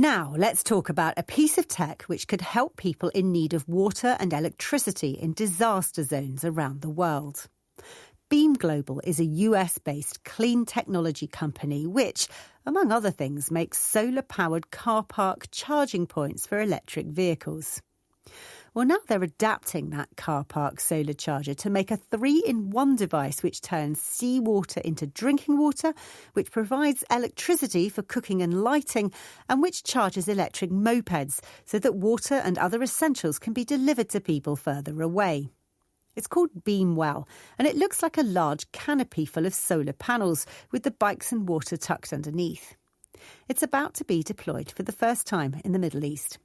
Now, let's talk about a piece of tech which could help people in need of water and electricity in disaster zones around the world. BeamGlobal is a US-based clean technology company which, among other things, makes solar-powered car park charging points for electric vehicles. Well, now they're adapting that car park solar charger to make a 3-in-1 device which turns seawater into drinking water, which provides electricity for cooking and lighting, and which charges electric mopeds so that water and other essentials can be delivered to people further away. It's called BeamWell, and it looks like a large canopy full of solar panels with the bikes and water tucked underneath. It's about to be deployed for the first time in the Middle East.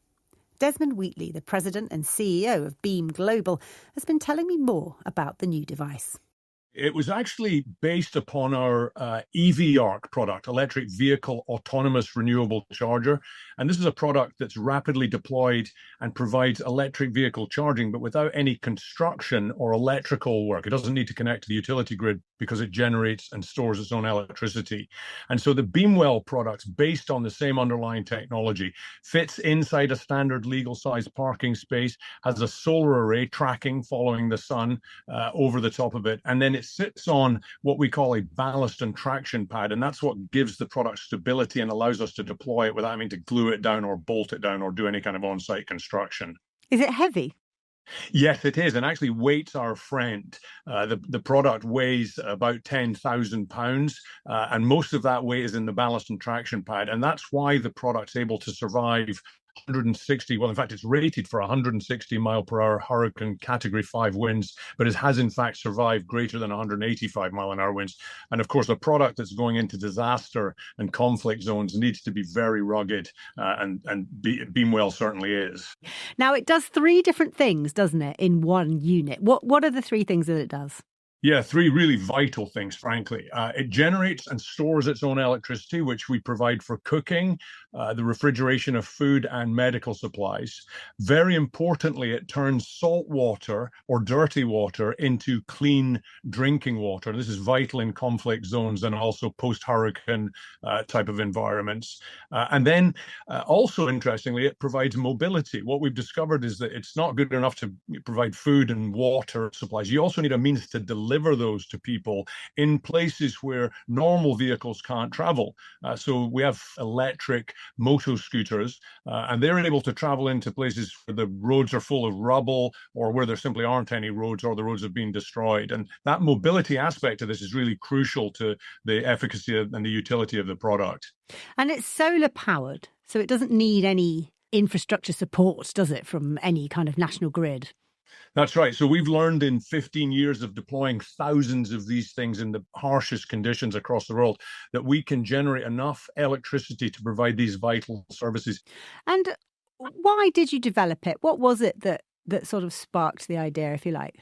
Desmond Wheatley, the president and CEO of BeamGlobal, has been telling me more about the new device. It was actually based upon our EV ARC product, electric vehicle autonomous renewable charger. And this is a product that's rapidly deployed and provides electric vehicle charging, but without any construction or electrical work. It doesn't need to connect to the utility grid because it generates and stores its own electricity. And so the BeamWell products, based on the same underlying technology, fits inside a standard legal size parking space, has a solar array tracking following the sun over the top of it. And then it sits on what we call a ballast and traction pad. And that's what gives the product stability and allows us to deploy it without having to glue it down or bolt it down or do any kind of on-site construction. Is it heavy? Yes, it is. And actually, weight's our friend. The product weighs about 10,000 pounds, and most of that weight is in the ballast and traction pad. And that's why the product's able to survive 160, well, in fact, it's rated for 160 mile per hour hurricane category 5 winds, but it has in fact survived greater than 185 mile an hour winds. And of course, the product that's going into disaster and conflict zones needs to be very rugged, and BeamWell certainly is. Now, it does 3 different things, doesn't it, in one unit? What are the 3 things that it does? Yeah, 3 really vital things, frankly. It generates and stores its own electricity, which we provide for cooking, the refrigeration of food and medical supplies. Very importantly, it turns salt water or dirty water into clean drinking water. This is vital in conflict zones and also post-hurricane type of environments. And then also, interestingly, it provides mobility. What we've discovered is that it's not good enough to provide food and water supplies. You also need a means to deliver those to people in places where normal vehicles can't travel. So we have electric moto scooters, and they're able to travel into places where the roads are full of rubble or where there simply aren't any roads or the roads have been destroyed. And that mobility aspect of this is really crucial to the efficacy and the utility of the product. And it's solar powered, so it doesn't need any infrastructure support, does it, from any kind of national grid? That's right. So we've learned in 15 years of deploying thousands of these things in the harshest conditions across the world that we can generate enough electricity to provide these vital services. And why did you develop it? What was it that sort of sparked the idea, if you like?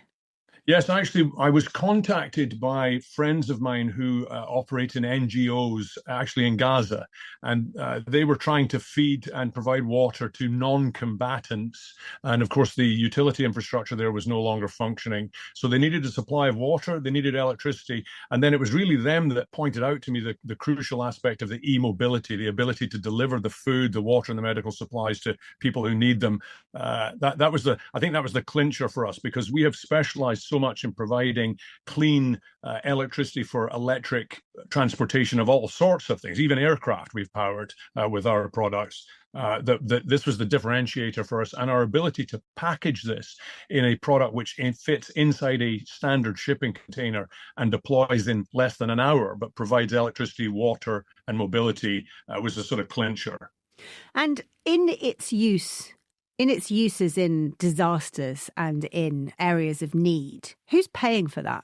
Yes, actually, I was contacted by friends of mine who operate in NGOs, actually in Gaza, and they were trying to feed and provide water to non-combatants. And of course, the utility infrastructure there was no longer functioning. So they needed a supply of water, they needed electricity. And then it was really them that pointed out to me the crucial aspect of the e-mobility, the ability to deliver the food, the water, and the medical supplies to people who need them. I think that was the clincher for us, because we have specialized so much in providing clean electricity for electric transportation of all sorts of things, even aircraft we've powered with our products. This was the differentiator for us, and our ability to package this in a product which fits inside a standard shipping container and deploys in less than an hour, but provides electricity, water, and mobility was the sort of clincher. And in its uses in disasters and in areas of need, who's paying for that?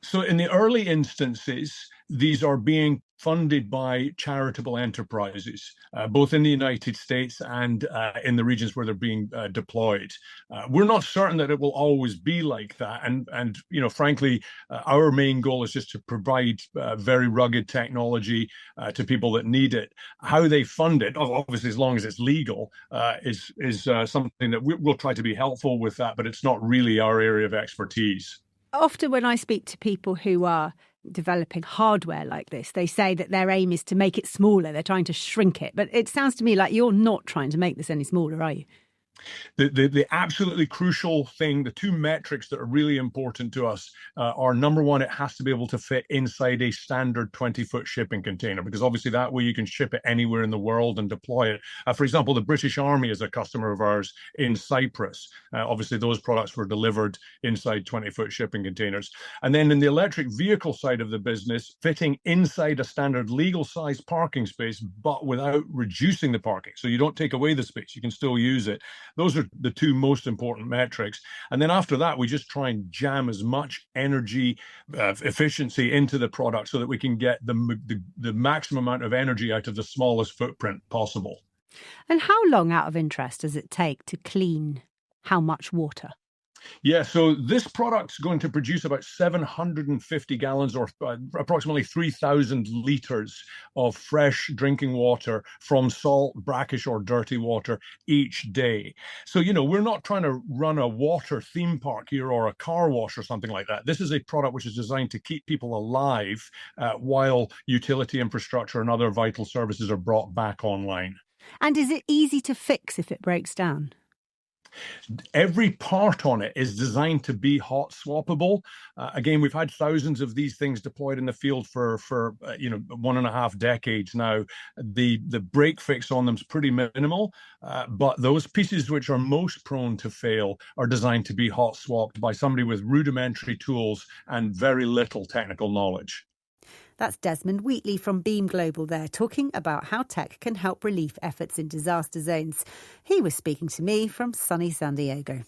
So in the early instances, these are being funded by charitable enterprises, both in the United States and in the regions where they're being deployed. We're not certain that it will always be like that. And frankly, our main goal is just to provide very rugged technology to people that need it. How they fund it, obviously, as long as it's legal, is something that we'll try to be helpful with that, but it's not really our area of expertise. Often when I speak to people who are developing hardware like this, they say that their aim is to make it smaller. They're trying to shrink it. But it sounds to me like you're not trying to make this any smaller, are you? The absolutely crucial thing, the two metrics that are really important to us are, number one, it has to be able to fit inside a standard 20-foot shipping container, because obviously that way you can ship it anywhere in the world and deploy it. For example, the British Army is a customer of ours in Cyprus. Obviously, those products were delivered inside 20-foot shipping containers. And then in the electric vehicle side of the business, fitting inside a standard legal size parking space, but without reducing the parking. So you don't take away the space, you can still use it. Those are the two most important metrics. And then after that, we just try and jam as much energy efficiency into the product so that we can get the maximum amount of energy out of the smallest footprint possible. And how long, out of interest, does it take to clean how much water? Yeah, so this product's going to produce about 750 gallons or approximately 3,000 litres of fresh drinking water from salt, brackish or dirty water each day. So, we're not trying to run a water theme park here or a car wash or something like that. This is a product which is designed to keep people alive while utility infrastructure and other vital services are brought back online. And is it easy to fix if it breaks down? Every part on it is designed to be hot swappable. Again, we've had thousands of these things deployed in the field for 1.5 decades now. The break fix on them is pretty minimal, but those pieces which are most prone to fail are designed to be hot swapped by somebody with rudimentary tools and very little technical knowledge. That's Desmond Wheatley from Beam Global there, talking about how tech can help relief efforts in disaster zones. He was speaking to me from sunny San Diego.